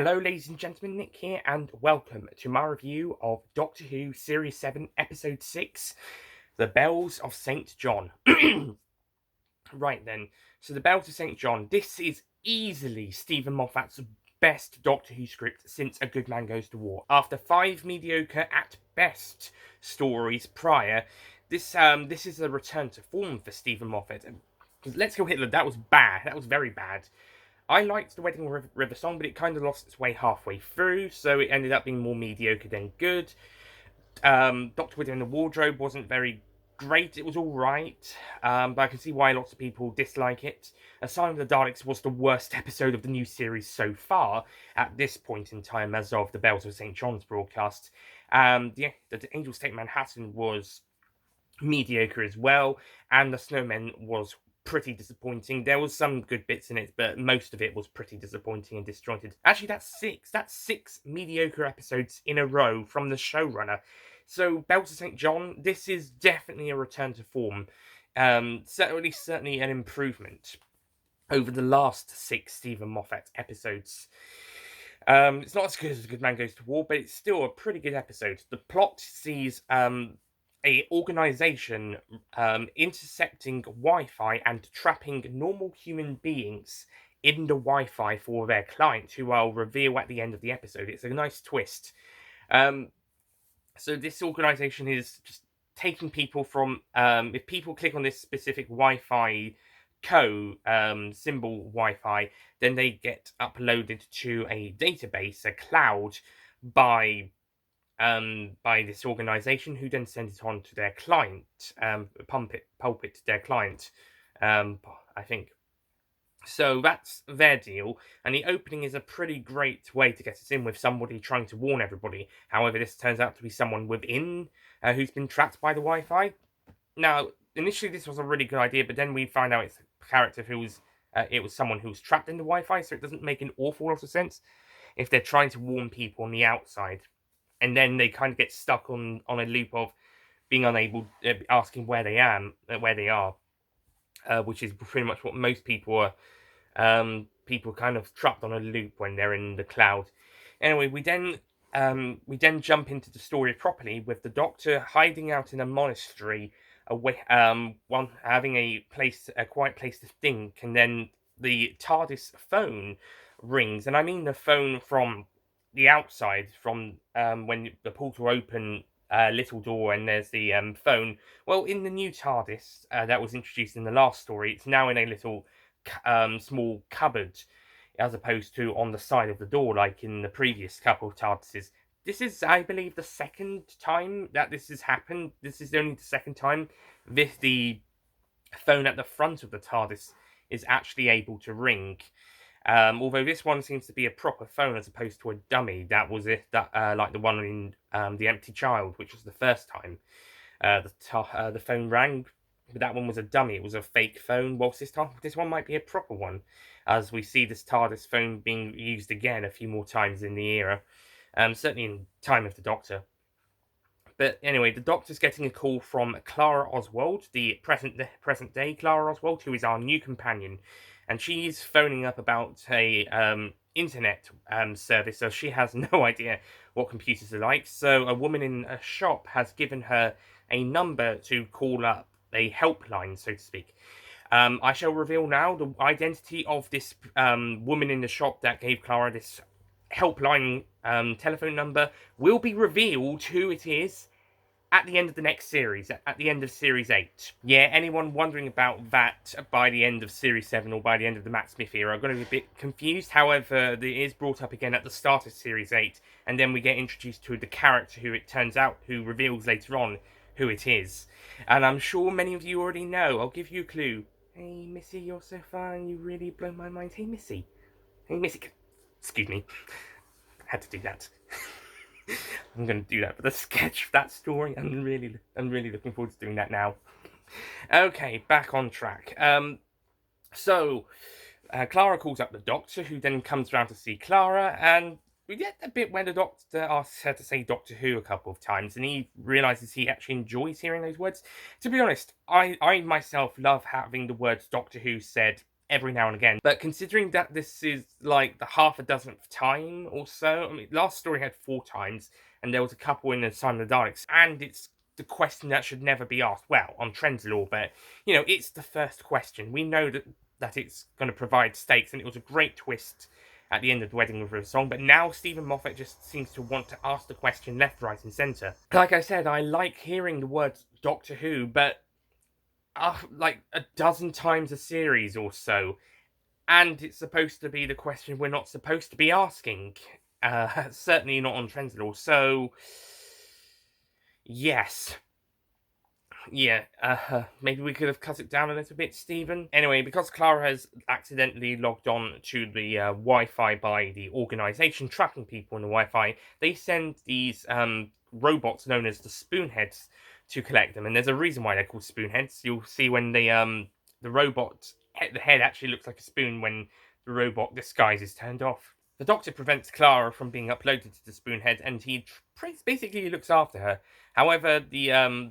Hello, ladies and gentlemen, Nick here, and welcome to my review of Doctor Who Series 7, Episode 6, The Bells of St. John. Right then, so The Bells of St. John, this is easily Stephen Moffat's best Doctor Who script since A Good Man Goes to War. After 5 mediocre, at best, stories prior, this is a return to form for Stephen Moffat. Let's Go Hitler, that was bad, that was very bad. I liked the Wedding River song, but it kind of lost its way halfway through, so it ended up being more mediocre than good. Doctor Widow in the Wardrobe wasn't very great. It was alright, but I can see why lots of people dislike it. A Sign of the Daleks was the worst episode of the new series so far, at this point in time, as of the Bells of St. John's broadcast. The Angels Take Manhattan was mediocre as well, and The Snowmen was pretty disappointing. There was some good bits in it, but most of it was pretty disappointing and disjointed. Actually, that's six mediocre episodes in a row from the showrunner. So, Bells of St. John, this is definitely a return to form. Certainly an improvement over the last 6 Stephen Moffat episodes. It's not as good as A Good Man Goes to War, but it's still a pretty good episode. The plot sees a organization intercepting Wi-Fi and trapping normal human beings in the Wi-Fi for their client, who I'll reveal at the end of the episode. It's a nice twist. So this organization is just taking people from if people click on this specific Wi-Fi symbol Wi-Fi, then they get uploaded to a database, a cloud, by this organization, who then sends it on to their client, pulpit to their client, I think. So that's their deal, and the opening is a pretty great way to get us in with somebody trying to warn everybody. However, this turns out to be someone within who's been trapped by the Wi-Fi. Now, initially this was a really good idea, but then we find out it's a character who was it was someone who was trapped in the Wi-Fi, so it doesn't make an awful lot of sense if they're trying to warn people on the outside, and then they kind of get stuck on a loop of being unable, asking where they are, which is pretty much what most people are. People kind of trapped on a loop when they're in the cloud. Anyway, we then jump into the story properly, with the Doctor hiding out in a monastery, away, having a quiet place to think, and then the TARDIS phone rings, and I mean the phone from the outside, from when the portal open, little door, and there's the phone. Well, in the new TARDIS that was introduced in the last story, it's now in a little small cupboard, as opposed to on the side of the door like in the previous couple of TARDISes. This is, I believe, the second time that this has happened. This is only the second time the phone at the front of the TARDIS is actually able to ring. Although this one seems to be a proper phone as opposed to a dummy. That was it. Like the one in The Empty Child, which was the first time the phone rang. But that one was a dummy. It was a fake phone. Whilst this one might be a proper one, as we see this TARDIS phone being used again a few more times in the era. Certainly in Time of the Doctor. But anyway, the Doctor's getting a call from Clara Oswald, the present day Clara Oswald, who is our new companion, and she's phoning up about a internet service, so she has no idea what computers are like. So a woman in a shop has given her a number to call up, a helpline, so to speak. I shall reveal now the identity of this woman in the shop that gave Clara this helpline telephone number. Will be revealed who it is at the end of the next series, at the end of Series 8. Yeah, anyone wondering about that by the end of Series 7 or by the end of the Matt Smith era are going to be a bit confused. However, it is brought up again at the start of Series 8, and then we get introduced to the character who it turns out, who reveals later on who it is. And I'm sure many of you already know. I'll give you a clue. Hey, Missy, you're so fun. You really blow my mind. Hey, Missy. Hey, Missy. Excuse me. Had to do that. I'm going to do that for the sketch of that story. I'm really looking forward to doing that now. Okay, back on track. So Clara calls up the Doctor, who then comes round to see Clara, and we get the bit where the Doctor asks her to say Doctor Who a couple of times, and he realises he actually enjoys hearing those words. To be honest, I myself love having the words Doctor Who said every now and again. But considering that this is like the half a dozenth time or so, I mean, last story had 4 times, and there was a couple in the Simon of the Daleks, and it's the question that should never be asked. Well, on Trenzalore, but it's the first question. We know that it's going to provide stakes, and it was a great twist at the end of the Wedding with a Song. But now Stephen Moffat just seems to want to ask the question left, right, and centre. Like I said, I like hearing the words Doctor Who, but like a dozen times a series or so. And it's supposed to be the question we're not supposed to be asking. Certainly not on Trenzalore. So, yes. Yeah, maybe we could have cut it down a little bit, Stephen. Anyway, because Clara has accidentally logged on to the Wi-Fi by the organisation tracking people on the Wi-Fi, they send these robots known as the Spoonheads to collect them. And there's a reason why they're called Spoonheads. You'll see when the robot, the head actually looks like a spoon when the robot disguise is turned off. The Doctor prevents Clara from being uploaded to the Spoonhead, and he basically looks after her. However, the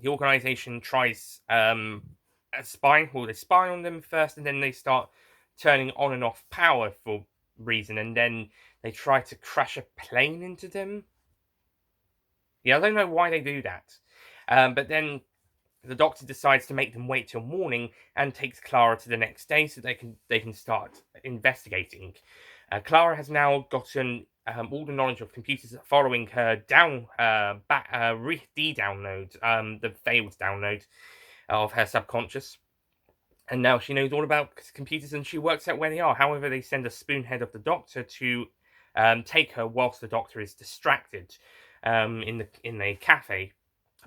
organisation tries spying. Well, they spy on them first, and then they start turning on and off power for reason, and then they try to crash a plane into them. Yeah, I don't know why they do that. But then the Doctor decides to make them wait till morning and takes Clara to the next day so they can start investigating. Clara has now gotten all the knowledge of computers following her de-download, the failed download of her subconscious. And now she knows all about computers and she works out where they are. However, they send a Spoonhead of the Doctor to take her whilst the Doctor is distracted in a cafe.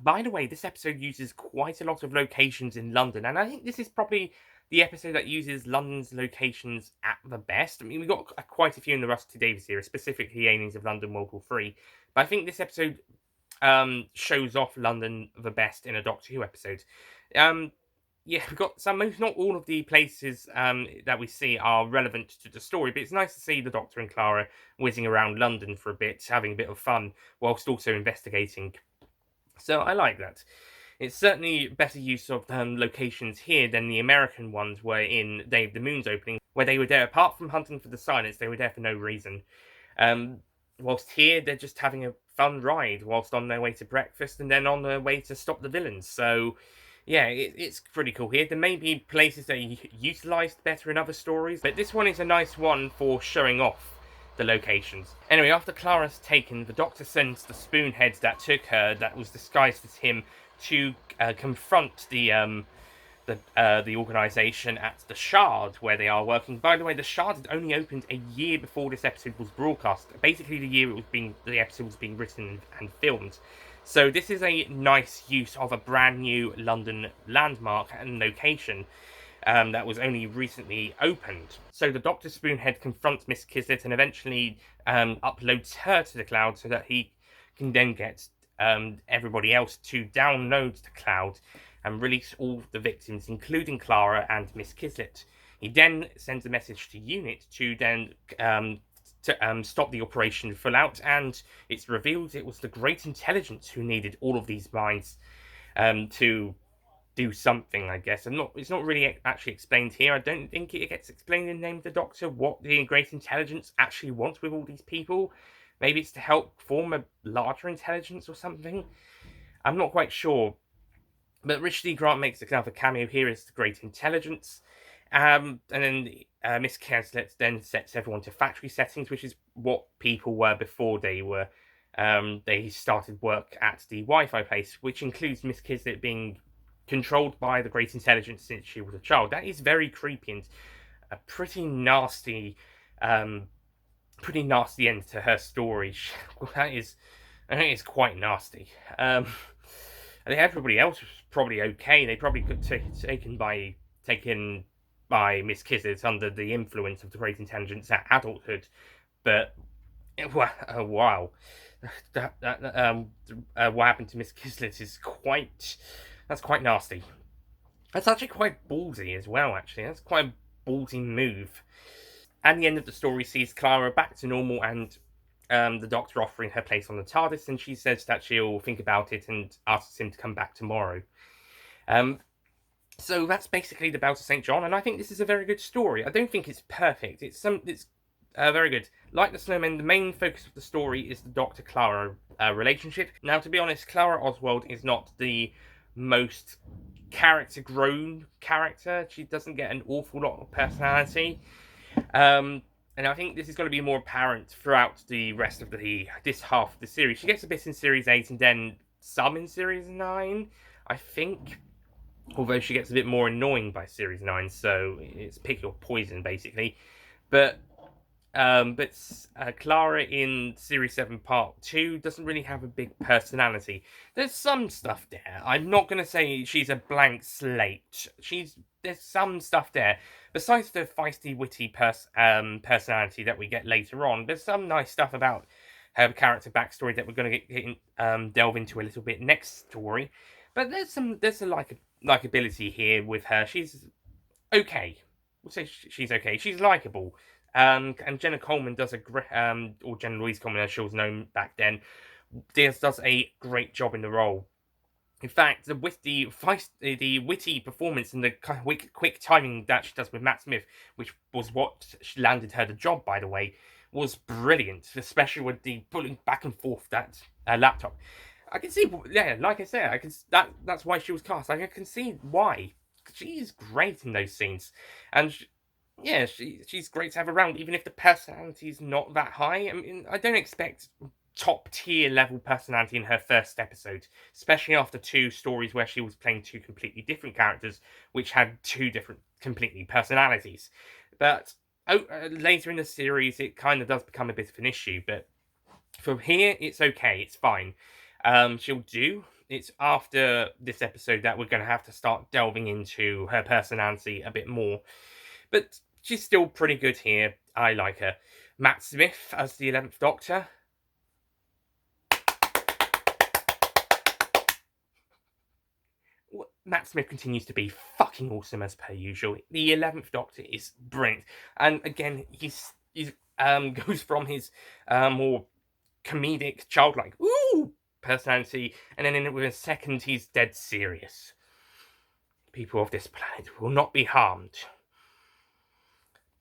By the way, this episode uses quite a lot of locations in London, and I think this is probably the episode that uses London's locations at the best. I mean, we got quite a few in the Russell T Davies series, specifically Aliens of London World War III, but I think this episode shows off London the best in a Doctor Who episode. Yeah, we've got some, most not all of the places that we see are relevant to the story, but it's nice to see the Doctor and Clara whizzing around London for a bit, having a bit of fun, whilst also investigating. So I like that. It's certainly better use of locations here than the American ones were in Day of the Moon's opening, where they were there, apart from hunting for the silence, they were there for no reason. Whilst here, they're just having a fun ride whilst on their way to breakfast and then on their way to stop the villains. So, yeah, it's pretty cool here. There may be places that are utilised better in other stories, but this one is a nice one for showing off the locations. Anyway, after Clara's taken, the Doctor sends the Spoonheads that took her, that was disguised as him, to confront the organisation at the Shard, where they are working. By the way, the Shard had only opened a year before this episode was broadcast. Basically, the year the episode was being written and filmed. So this is a nice use of a brand new London landmark and location that was only recently opened. So the Doctor Spoonhead confronts Miss Kislet and eventually uploads her to the cloud so that he can then get everybody else to download the cloud and release all the victims, including Clara and Miss Kislet. He then sends a message to UNIT to then stop the operation full out, and it's revealed it was the Great Intelligence who needed all of these minds to do something, I guess. It's not really actually explained here. I don't think it gets explained in the Name of the Doctor what the Great Intelligence actually wants with all these people. Maybe it's to help form a larger intelligence or something. I'm not quite sure. But Richard E. Grant makes another cameo here as the Great Intelligence. And then Miss Kislet then sets everyone to factory settings, which is what people were before they started work at the Wi-Fi place, which includes Miss Kislet being controlled by the Great Intelligence since she was a child. That is very creepy and a pretty nasty end to her story. I think it's quite nasty. I think everybody else was probably okay. They probably got taken by Miss Kislet under the influence of the Great Intelligence at adulthood. But wow, what happened to Miss Kislet is quite nasty. That's actually quite ballsy as well. Actually, that's quite a ballsy move. And the end of the story sees Clara back to normal and the Doctor offering her place on the TARDIS, and she says that she'll think about it and asks him to come back tomorrow. So that's basically the Bells of St. John, and I think this is a very good story. I don't think it's perfect. It's very good. Like the Snowmen, the main focus of the story is the Doctor Clara relationship. Now, to be honest, Clara Oswald is not the most character-grown character. She doesn't get an awful lot of personality. And I think this is going to be more apparent throughout the rest of this half of the series. She gets a bit in Series 8 and then some in Series 9, I think. Although she gets a bit more annoying by Series 9, so it's pick your poison, basically. But Clara in Series 7 Part 2 doesn't really have a big personality. There's some stuff there. I'm not going to say she's a blank slate. There's some stuff there. Besides the feisty, witty personality that we get later on, there's some nice stuff about her character backstory that we're going to delve into a little bit next story. But there's a likability here with her. She's okay. We'll say she's okay. She's likable. And Jenna Coleman does or Jenna Louise Coleman, as she was known back then, does a great job in the role. In fact, the witty performance and the kind of quick timing that she does with Matt Smith, which was what landed her the job, by the way, was brilliant. Especially with the pulling back and forth that laptop. I can see, yeah, like I said, that's why she was cast. I can see why. She's great in those scenes, and she's great to have around, even if the personality's not that high. I mean, I don't expect top tier level personality in her first episode, especially after two stories where she was playing two completely different characters, which had two different completely personalities. But later in the series, it kind of does become a bit of an issue. But from here, it's okay, it's fine. She'll do. It's after this episode that we're going to have to start delving into her personality a bit more. But she's still pretty good here. I like her. Matt Smith as the 11th Doctor. Matt Smith continues to be fucking awesome as per usual. The 11th Doctor is brilliant. And again, he's goes from his more comedic, childlike, ooh, personality, and then within a second, he's dead serious. People of this planet will not be harmed.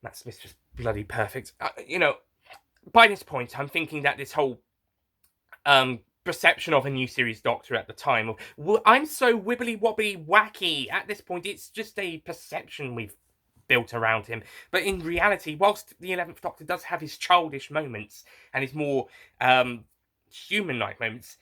Matt Smith's just bloody perfect. By this point, I'm thinking that this whole perception of a new series Doctor at the time, I'm so wibbly wobbly wacky at this point, it's just a perception we've built around him. But in reality, whilst the 11th Doctor does have his childish moments and his more human-like moments,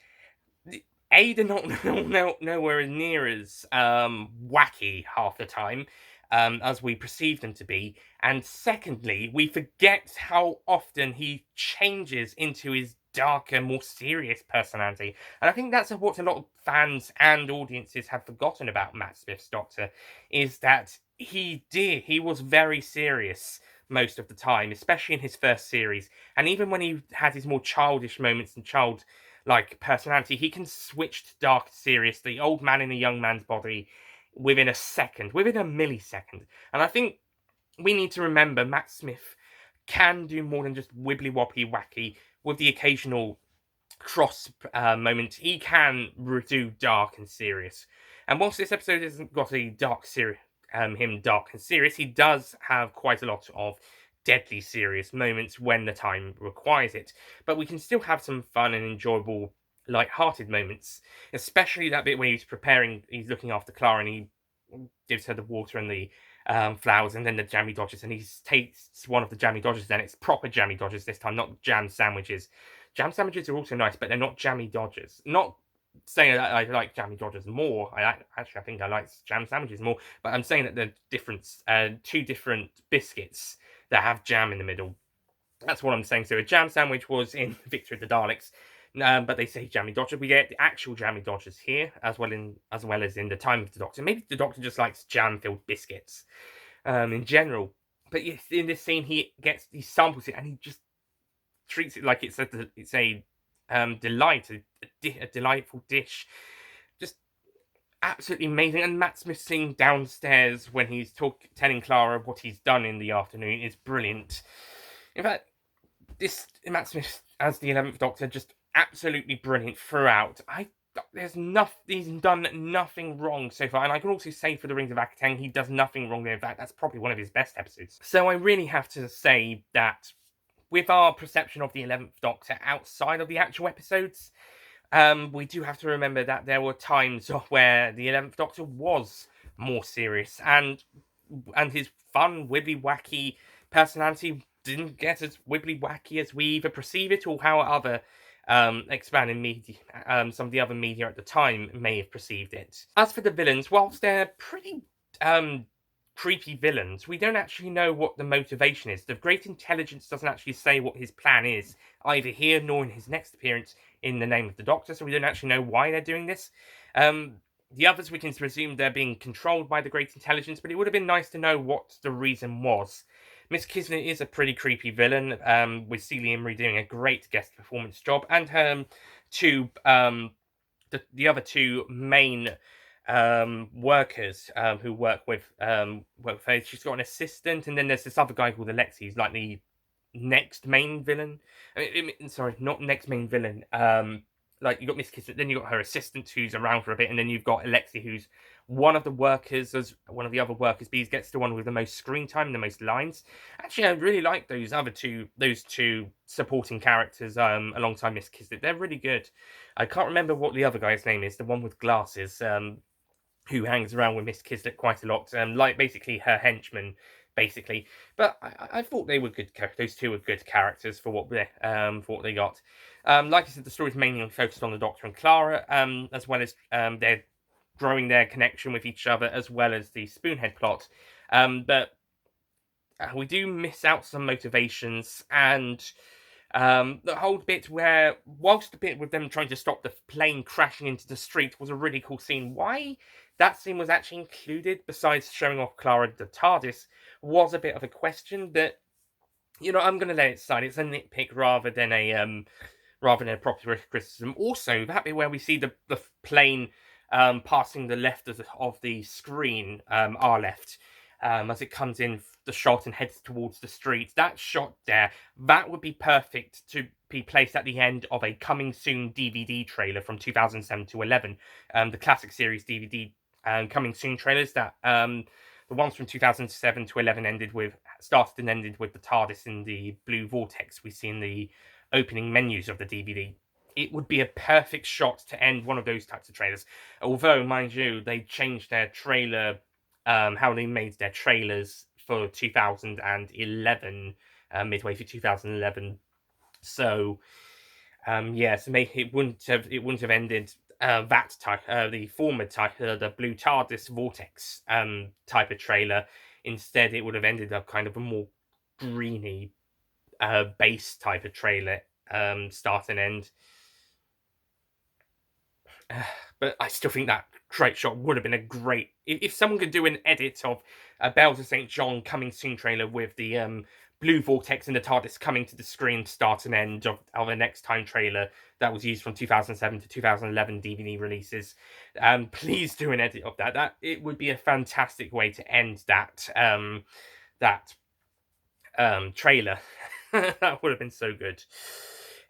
they're not nowhere near as wacky half the time as we perceive them to be. And secondly, we forget how often he changes into his darker, more serious personality. And I think that's what a lot of fans and audiences have forgotten about Matt Smith's Doctor, is that he was very serious most of the time, especially in his first series. And even when he had his more childish moments and childlike personality, he can switch to dark serious, the old man in a young man's body, within a second, within a millisecond. And I think we need to remember Matt Smith can do more than just wibbly wobbly wacky. With the occasional cross moment, he can do dark and serious. And whilst this episode hasn't got a dark and serious, he does have quite a lot of deadly serious moments when the time requires it. But we can still have some fun and enjoyable, light-hearted moments, especially that bit when he's looking after Clara and he gives her the water and the flowers and then the jammy dodgers, and he tastes one of the jammy dodgers, then it's proper jammy dodgers this time, not jam sandwiches. Jam sandwiches are also nice, but they're not jammy dodgers. Not saying that I like jammy dodgers more. I think I like jam sandwiches more, but I'm saying that they're different, two different biscuits that have jam in the middle. That's what I'm saying. So a jam sandwich was in Victory of the Daleks, but they say jammy dodger. We get the actual jammy dodgers here, as well as in the Time of the Doctor. Maybe the Doctor just likes jam-filled biscuits, in general. But yes, in this scene, he samples it and he just treats it like it's a delight, a delightful dish. Just absolutely amazing. And Matt Smith singing downstairs when he's telling Clara what he's done in the afternoon is brilliant. In fact, this Matt Smith as the 11th Doctor just absolutely brilliant throughout. I he's done nothing wrong so far, and I can also say for the Rings of Akatang, he does nothing wrong there. In fact, that's probably one of his best episodes. So I really have to say that with our perception of the 11th Doctor outside of the actual episodes, we do have to remember that there were times where the 11th Doctor was more serious, and his fun, wibbly wacky personality didn't get as wibbly wacky as we either perceive it or how other expanded media, some of the other media at the time may have perceived it. As for the villains, whilst they're pretty um, creepy villains, we don't actually know what the motivation is. The Great Intelligence doesn't actually say what his plan is, either here nor in his next appearance in the name of the Doctor, so we don't actually know why they're doing this. The others, we can presume they're being controlled by the Great Intelligence, but it would have been nice to know what the reason was. Miss Kismet is a pretty creepy villain, with Celia Imrie doing a great guest performance job, and her two, the other two main workers who work with her. She's got an assistant, and then there's this other guy called Alexi, who's like the next main villain. Sorry, not next main villain. Like you got Miss Kismet, then you got her assistant who's around for a bit, and then you've got Alexi, who's one of the workers, as one of the other workers bees, gets the one with the most screen time, the most lines. Actually, I really like those two supporting characters alongside Miss Kismet. They're really good. I can't remember what the other guy's name is, the one with glasses, who hangs around with Miss Kismet quite a lot, like basically her henchman, basically. But I thought they were good. Those two were good characters for what they got. Like I said, the story's mainly focused on the Doctor and Clara, as well as they're growing their connection with each other, as well as the Spoonhead plot. But we do miss out some motivations, and the whole bit where, whilst the bit with them trying to stop the plane crashing into the street was a really cool scene, why that scene was actually included, besides showing off Clara the TARDIS, was a bit of a question. But I'm going to let it slide. It's a nitpick rather than a proper criticism. Also, that bit where we see the plane passing the left of the screen, our left, as it comes in the shot and heads towards the street. That shot there, that would be perfect to be placed at the end of a Coming Soon DVD trailer from 2007 to 11. The classic series DVD Coming Soon trailers that the ones from 2007 to 11 started and ended with the TARDIS in the blue vortex we see in the opening menus of the DVD. It would be a perfect shot to end one of those types of trailers. Although, mind you, they changed their trailer, how they made their trailers for 2011, midway through 2011. So, so it wouldn't have ended that type, the former type, the blue TARDIS vortex type of trailer. Instead, it would have ended up kind of a more greeny base type of trailer, start and end. But I still think that crate shot would have been a great. If someone could do an edit of a Bells of St. John Coming Soon trailer with the blue vortex and the TARDIS coming to the screen, start and end of the next time trailer that was used from 2007 to 2011 DVD releases, please do an edit of that. That it would be a fantastic way to end that trailer. That would have been so good.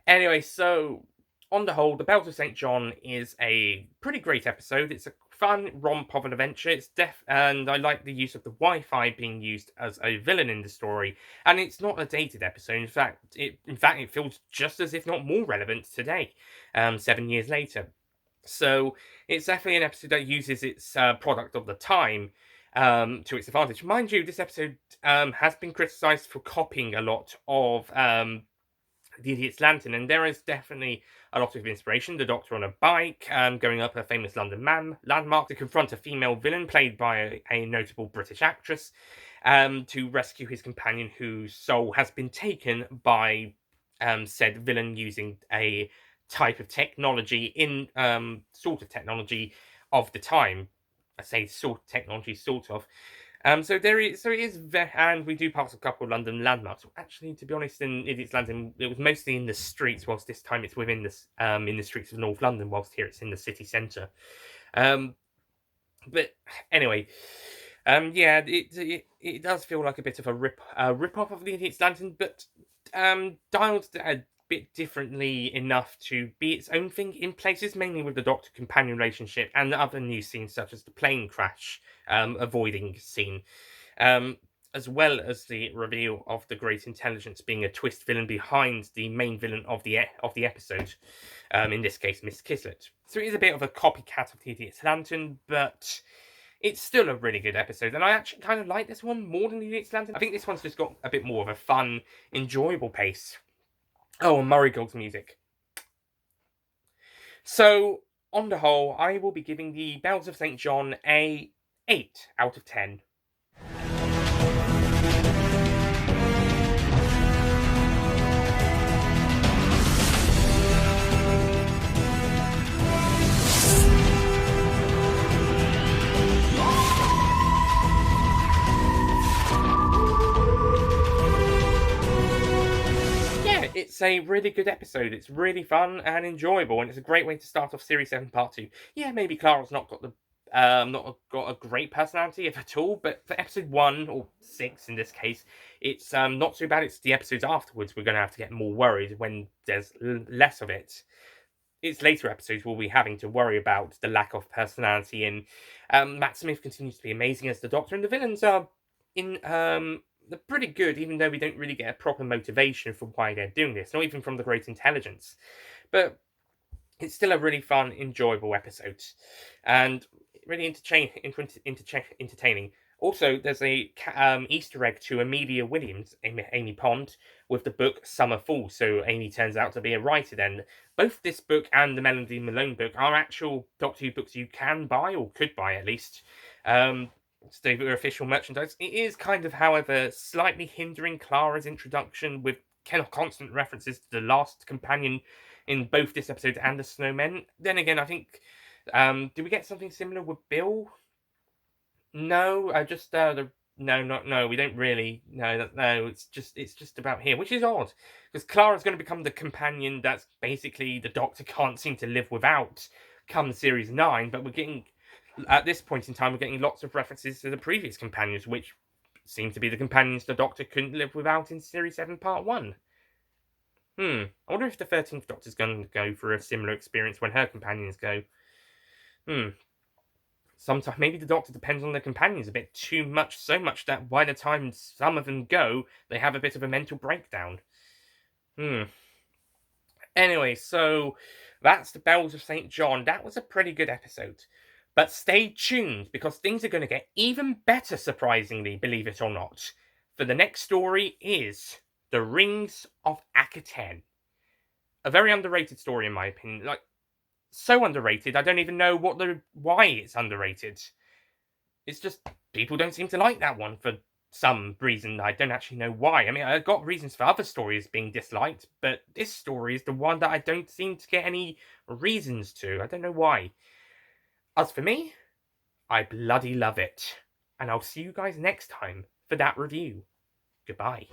Anyway, so on the whole, The Bells of St. John is a pretty great episode. It's a fun romp of an adventure. And I like the use of the Wi-Fi being used as a villain in the story. And it's not a dated episode. In fact, it feels just as if not more relevant today, 7 years later. So it's definitely an episode that uses its product of the time to its advantage. Mind you, this episode has been criticised for copying a lot of the Idiot's Lantern, and there is definitely a lot of inspiration. The Doctor on a bike, going up a famous London landmark to confront a female villain played by a notable British actress, to rescue his companion whose soul has been taken by said villain using a type of technology sort of technology of the time. I say sort of technology, sort of. So it is, and we do pass a couple of London landmarks. Actually, to be honest, in Idiot's Lantern, it was mostly in the streets, whilst this time it's within in the streets of North London, whilst here it's in the city centre. But anyway, it does feel like a bit of a rip off of the Idiot's Lantern, but dialed bit differently enough to be its own thing in places, mainly with the Doctor companion relationship and the other new scenes such as the plane crash avoiding scene. Um, as well as the reveal of the Great Intelligence being a twist villain behind the main villain of the episode, in this case, Miss Kislet. So it is a bit of a copycat of Tedious Lantern, but it's still a really good episode, and I actually kind of like this one more than Tedious Lantern. I think this one's just got a bit more of a fun, enjoyable pace. Oh, and Murray Gold's music. So, on the whole, I will be giving the Bells of St. John a 8 out of 10. It's a really good episode. It's really fun and enjoyable, and it's a great way to start off Series 7 Part 2. Yeah, maybe Clara's not got the not got a great personality, if at all, but for episode 1, or 6 in this case, it's not too bad. It's the episodes afterwards we're going to have to get more worried when there's less of it. It's later episodes we'll be having to worry about the lack of personality, and Matt Smith continues to be amazing as the Doctor, and the villains are in they're pretty good, even though we don't really get a proper motivation for why they're doing this, not even from the Great Intelligence. But it's still a really fun, enjoyable episode, and really entertaining. Also, there's a Easter egg to Amelia Williams, Amy Pond, with the book Summer Fall. So Amy turns out to be a writer then. Both this book and the Melody Malone book are actual Doctor Who books you can buy, or could buy at least. So they're official merchandise. It is kind of, however, slightly hindering Clara's introduction with constant references to the last companion in both this episode and the Snowmen. Then again, I think, do we get something similar with Bill? No, just no. We don't really. No. It's just about here, which is odd because Clara's going to become the companion that's basically the Doctor can't seem to live without. Come series 9, but we're getting at this point in time we're getting lots of references to the previous companions, which seem to be the companions the Doctor couldn't live without in series 7, part 1. I wonder if the 13th Doctor's going to go for a similar experience when her companions go. Sometimes maybe the Doctor depends on the companions a bit too much, so much that by the time some of them go, they have a bit of a mental breakdown. Anyway, so that's the Bells of St. John. That was a pretty good episode. But stay tuned, because things are going to get even better, surprisingly, believe it or not. For the next story is The Rings of Akhaten. A very underrated story, in my opinion. Like, so underrated, I don't even know why it's underrated. It's just people don't seem to like that one for some reason. I don't actually know why. I mean, I've got reasons for other stories being disliked, but this story is the one that I don't seem to get any reasons to. I don't know why. As for me, I bloody love it. And I'll see you guys next time for that review. Goodbye.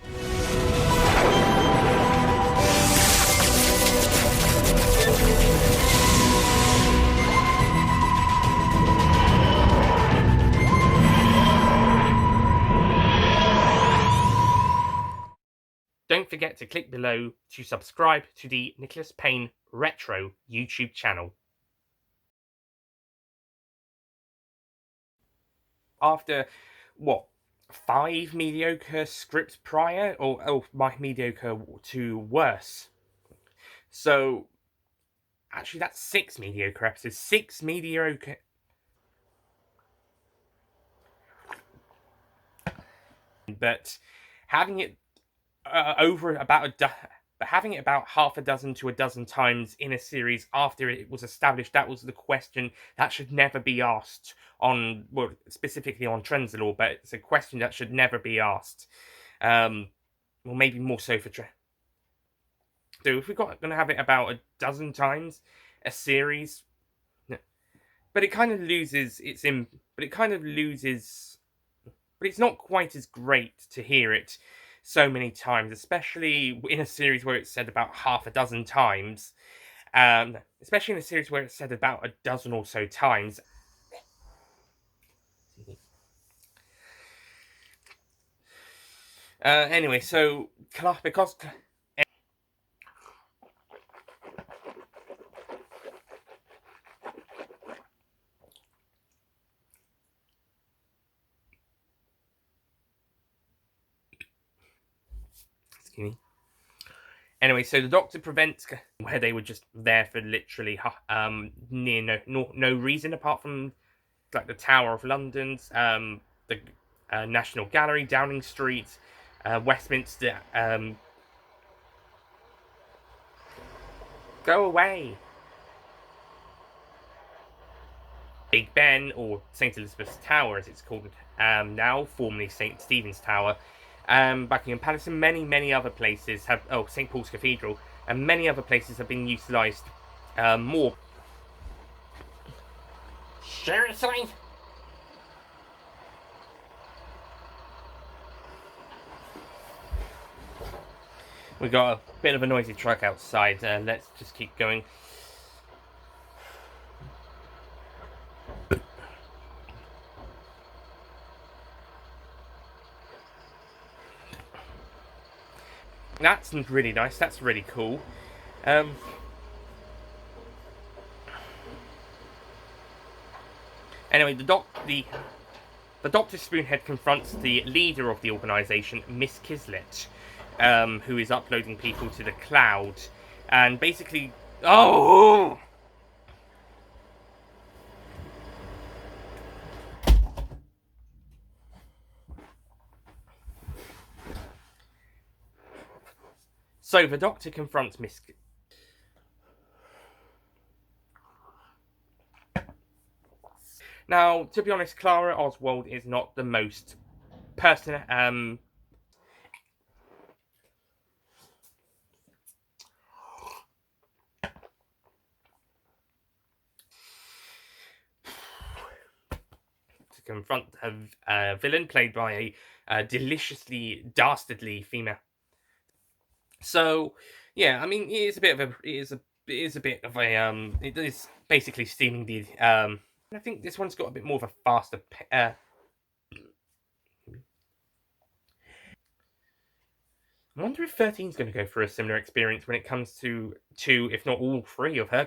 Don't forget to click below to subscribe to the Nicholas Payne Retro YouTube channel. After, 5 mediocre scripts prior? Or my mediocre to worse. So, actually that's 6 mediocre episodes. 6 mediocre... But having it having it about half a dozen to a dozen times in a series after it was established, that was the question that should never be asked specifically on Trenzalore, but it's a question that should never be asked. Well, maybe more so for So if we're going to have it about a dozen times a series, but it kind of loses but it's not quite as great to hear it so many times, especially in a series where it's said about half a dozen times. Especially in a series where it's said about a dozen or so times. Anyway, so because Anyway, so the Doctor prevents where they were just there for literally near no reason apart from like the Tower of London's, the National Gallery, Downing Street, Westminster. Go away. Big Ben, or St Elizabeth's Tower as it's called now, formerly St Stephen's Tower, Buckingham Palace, and many other places have. Oh, St Paul's Cathedral, and many other places have been utilised more. Seriously? We got a bit of a noisy truck outside. Let's just keep going. That's really nice. That's really cool. Anyway, the Dr. Spoonhead confronts the leader of the organisation, Miss Kislet, who is uploading people to the cloud, and basically, oh. So the Doctor confronts Miss. Now, to be honest, Clara Oswald is not the most person. To confront a villain played by a deliciously dastardly female. So, yeah, I mean, it is a bit of a. It is basically stealing the. I think this one's got a bit more of a faster. I wonder if 13's going to go through a similar experience when it comes to two, if not all three of her